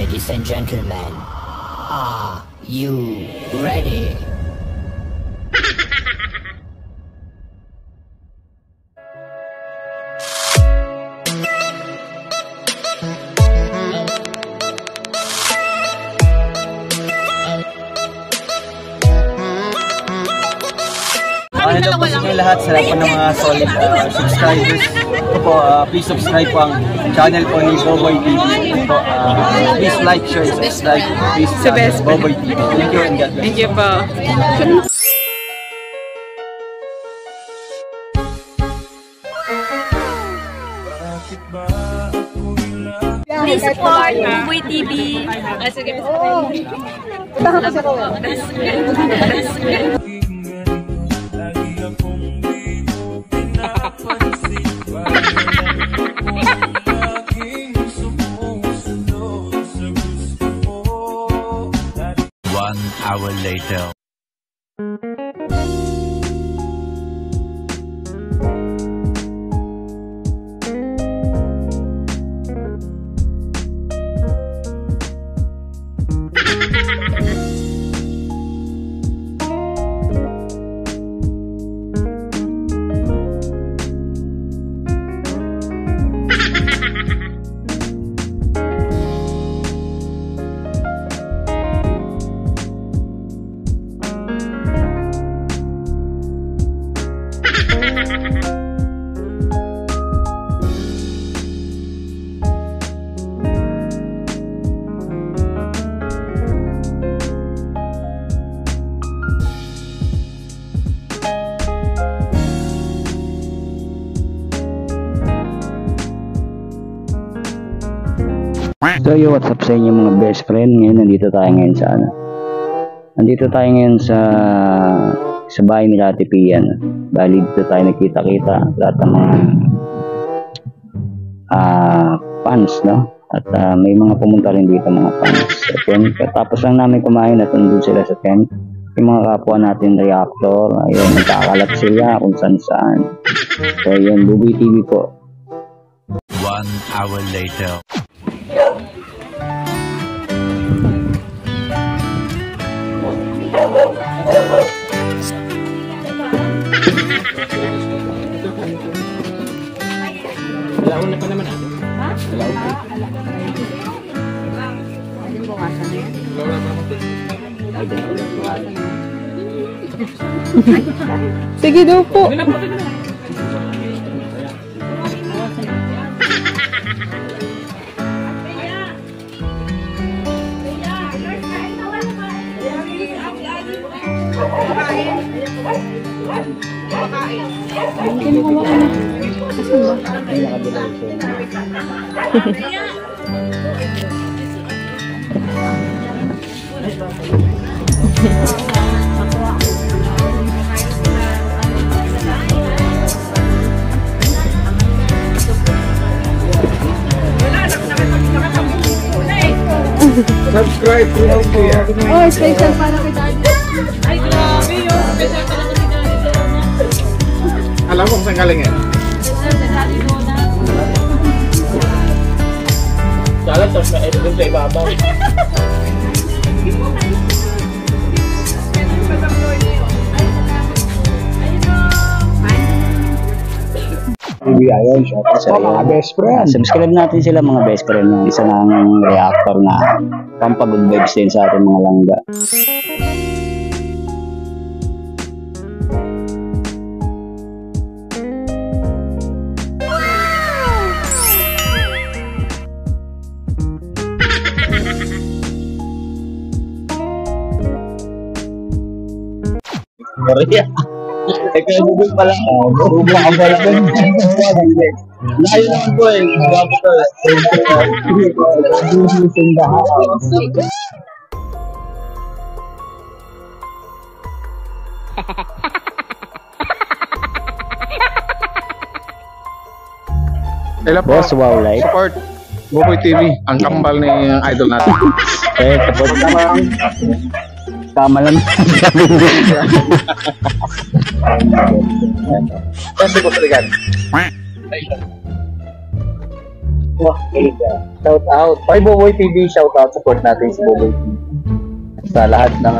Ladies and gentlemen, are you ready? Hello po sa inyo lahat, sa lahat po ng mga solid subscribers ko po, please subscribe po ang channel po ni Boboy TV. Please like, share, subscribe, please Boboy TV. Thank you and God bless. Thank you po. Please support Boboy TV. Sige. One hour later. So yo, what's up sa inyo mga best friend? Ngayon nandito tayo ngayon sa Nandito tayo ngayon sa bahay ni Ate Pian. Bali dito tayo nakita-kita lahat ng mga fans, no? At may mga pumunta rin dito mga fans. At tapos lang namin kumain at nandun sila sa tent. Yung mga kapwa natin reactor, ayun, nagkakalat sila kung saan. So yun, Boboy TV po. 1 hour later. Alaon na pa naman natin. Ha? Alaon pa. Sige daw po. Subscribe to help me. Oh, special para kay Daddy. Ay, grabe yun. Special para kay Daddy. Alam ko kung saan galing yan. Dalat, tapos na edit sa ibabaw. Ayun, shout out sa mga best friend. Subscribe natin sila mga best friend. Yung isa ng reactor na pampagod vibes din sa ating mga langga. Maria. Kaya bubog pala. Bubog ang pala. Layo naman po eh. Bago to. Hello po. Boss, wow, like. Support Boboy TV, ang kambal ni idol natin. Support naman. Tama lang. Kasi ko talaga. Wah, Shout out. Kay Boboy TV, shout out. Support natin si Boboy TV. Sa lahat ng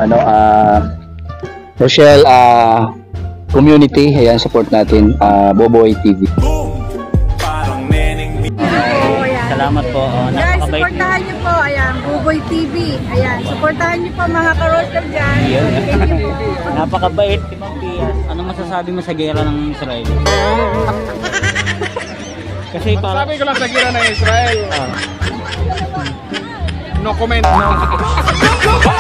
Rochelle community, ayan, support natin Boboy TV. salamat po. Guys, supportahan niyo po. Ayan, Buboy TV. Ayan, supportahan niyo po mga karosel dyan. Thank you po. Napakabait si Ma'am Pia. Ano masasabi mo sa gera ng Israel? Kasi para Sabi ko lang sa gira ng Israel. No comment.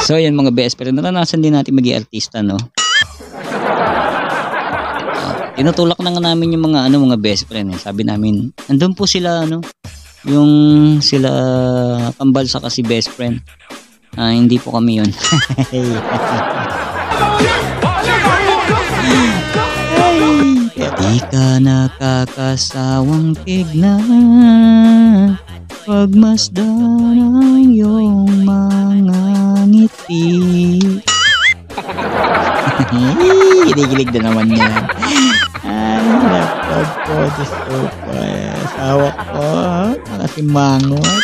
So yan mga best friend, naranasan din natin maging artista, no? Tinutulak na nga namin yung mga best friend eh. Sabi namin, andun po sila yung sila kambal sa kasi best friend. Hindi po kami yun. Di ka nakakasawang tignan, pagmasdan ang iyong mga ngiti. Gilig-gilig na naman yan. Ay, laptop ko, Diyos ko po. Asawa ko, nakasimangot.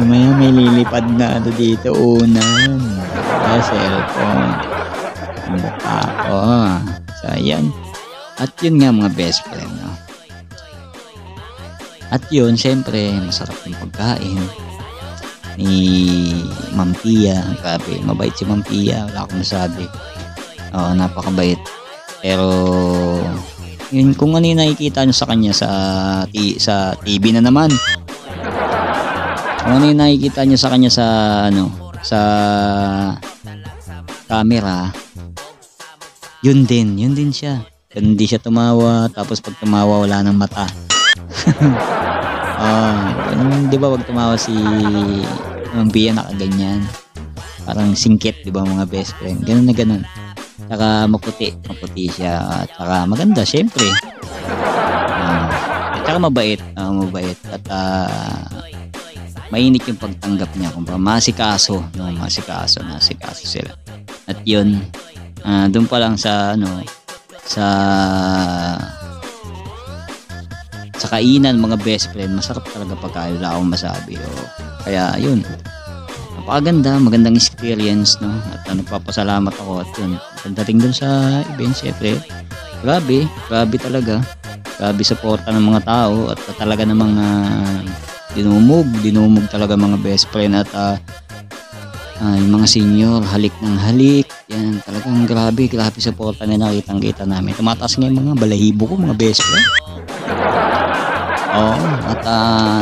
Maya may lilipad na dito unan. Cellphone. Ang mukha ko. So, ayan. At yun nga mga best friend, no? At yun, syempre, masarap yung pagkain ni Ma'am Pia. Grabe, mabait si Ma'am Pia. Wala akong masabi. Oo, napakabait. Pero, yun, kung ano yung nakikita nyo sa kanya sa TV na naman. Kung ano yung nakikita nyo sa kanya sa camera, yun din siya. Hindi siya tumawa, tapos pag tumawa, wala nang mata. Di ba wag tumawa si Ma'am Pia nakaganyan, parang singkit, di ba mga best friend, ganun na ganun. Tsaka maputi siya, tsaka maganda syempre, tsaka mabait at mainit yung pagtanggap niya, kung masikaso sila. At yun, doon pa lang sa sa kainan mga best friend, masarap talaga pagkain, wala akong masabi. Kaya yun, napakaganda, magandang experience, no? At nagpapasalamat ako at yun, pagdating dun sa event, syempre grabe talaga, grabe suporta ng mga tao at talaga namang dinumog talaga mga best friend. At yung mga senior, halik ng halik, yan, talagang grabe suporta na nakitang-kita namin. Tumataas nga yung mga balahibo ko mga best friend. At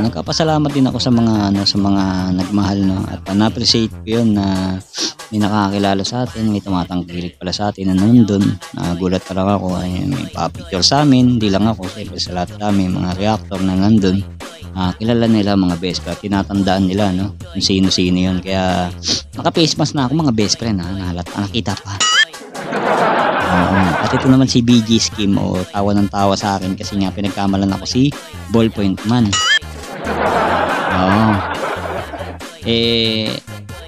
nagpapasalamat din ako sa mga nagmahal, no? At na-appreciate ko yun na may nakakakilala sa atin, may tumatangkilik pala sa atin na nandun. Nagulat talaga ako, may pa-picture sa amin, hindi lang ako, siyempre sa lahat kami, mga reactor na nandun. Kilala nila mga best friend, tinatandaan nila, no? Kung sino-sino yun. Kaya naka-face mask na ako mga best friend, nakita pa. At ito naman si BG Scheme, tawa ng tawa sa akin kasi nga pinagkamalan ako si Ballpoint Man.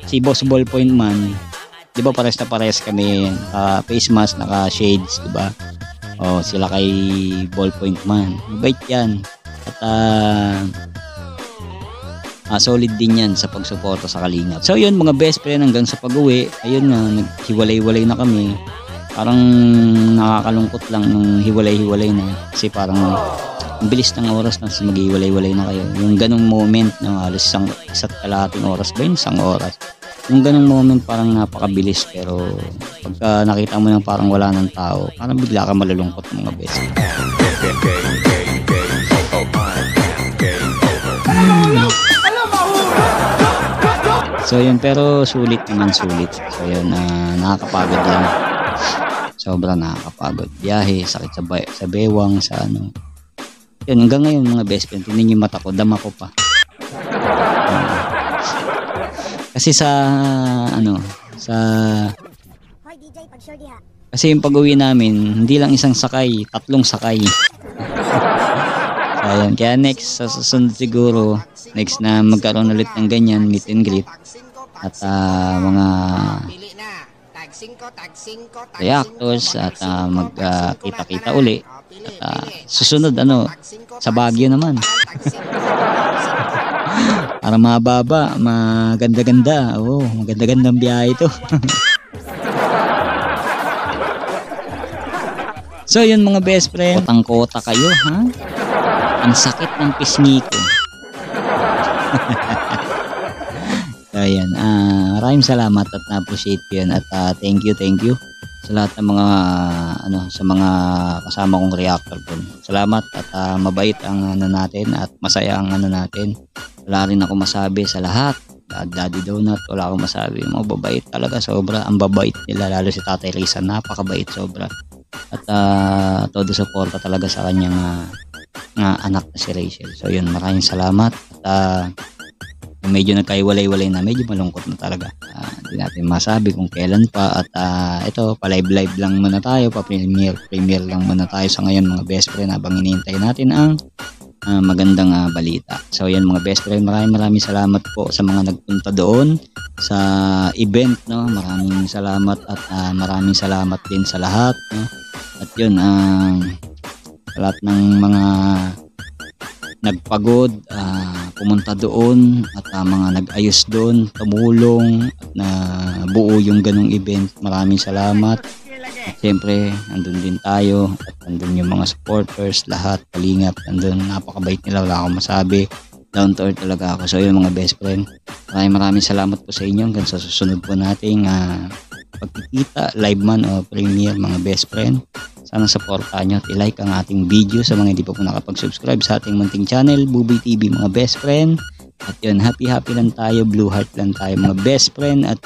Si Boss Ballpoint Man, di ba pares na pares kami, face mask, naka shades, di ba? Sila kay Ballpoint Man, mabait yan. At solid din yan sa pagsuporta sa Kalingap. So yun mga best friend, hanggang sa pag-uwi, ayun nga, naghiwalay-walay na kami. Parang nakakalungkot lang nung hiwalay-hiwalay na, kasi parang ang bilis ng oras na maghiwalay-walay na kayo. Yung ganong moment na alas isa't kalahating oras ba yun? Isang oras. Yung ganong moment parang napakabilis, pero pagka nakita mo nang parang wala ng tao, parang bigla ka malulungkot mga best. So yun, pero sulit. So yun, nakakapagod lang. Sobrang nakakapagod. Biyahe, sakit sa bewang, sa ano. Yun, hanggang ngayon mga best friend, tingnan yung mata ko, dama ko pa. Kasi kasi yung pag-uwi namin, hindi lang isang sakay, 3 sakay. So, ayan. Kaya next, sa susunod siguro, next na magkaroon ulit ng ganyan, meet and greet. At mga reactors at magkita-kita uli. At susunod sa Baguio naman. Para mababa, maganda-ganda. Oh, maganda-gandang biyahe ito. So yun mga best friend, kotang-kota kayo, ha? Ang sakit ng pisngi ko. Ayan, maraming salamat at na-appreciate ko yan at thank you sa lahat ng mga sa mga kasama kong reactor po. Salamat at mabait ang natin at masaya ang natin. Wala rin ako masabi sa lahat. Daddy Donut, wala akong masabi. Mababait talaga, sobra. Ang babait nila, lalo si Tatay Risa, napakabait sobra. At todo suporta talaga sa kanyang anak na si Rachel. So yun, maraming salamat. At medyo nagkaiwalay-walay na, medyo malungkot na talaga. Hindi natin masabi kung kailan pa. At ito, pa-live lang muna tayo, pa-premiere lang muna tayo sa ngayon mga best friend habang hinihintay natin ang magandang balita. So yan mga best friend, maraming salamat po sa mga nagpunta doon sa event, no? Maraming salamat at maraming salamat din sa lahat, no? At yun, sa lahat ng mga nagpagod, pumunta doon at mga nag-ayos doon, tumulong at na buo yung ganong event. Maraming salamat. At siyempre, andun din tayo at andun yung mga supporters, lahat, kalingap, andun, napakabait nila, wala akong masabi. Down to earth talaga ako. So yun mga best friend, maraming salamat po sa inyo hanggang sa susunod po nating pagkikita, live man o premiere mga best friend. Sana supportahan nyo at i-like ang ating video sa mga hindi pa po nakapag-subscribe sa ating munting channel, Buboy TV mga best friend. At yun, happy lang tayo, blue heart lang tayo mga best friend at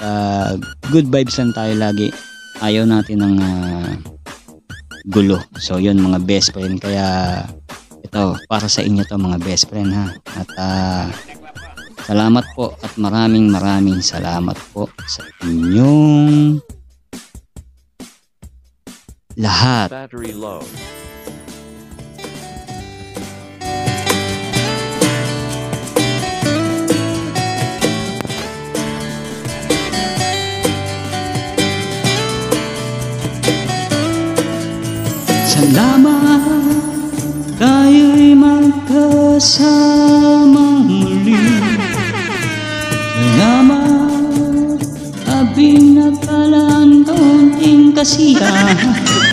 good vibes lang tayo lagi. Ayaw natin ng gulo. So yun mga best friend, kaya ito para sa inyo to mga best friend, ha. At salamat po at maraming salamat po sa inyong lahat. Battery low. Salamat, tayo'y magkasamang muli. Salamat, abing nakalaan kaunting kasiyahan.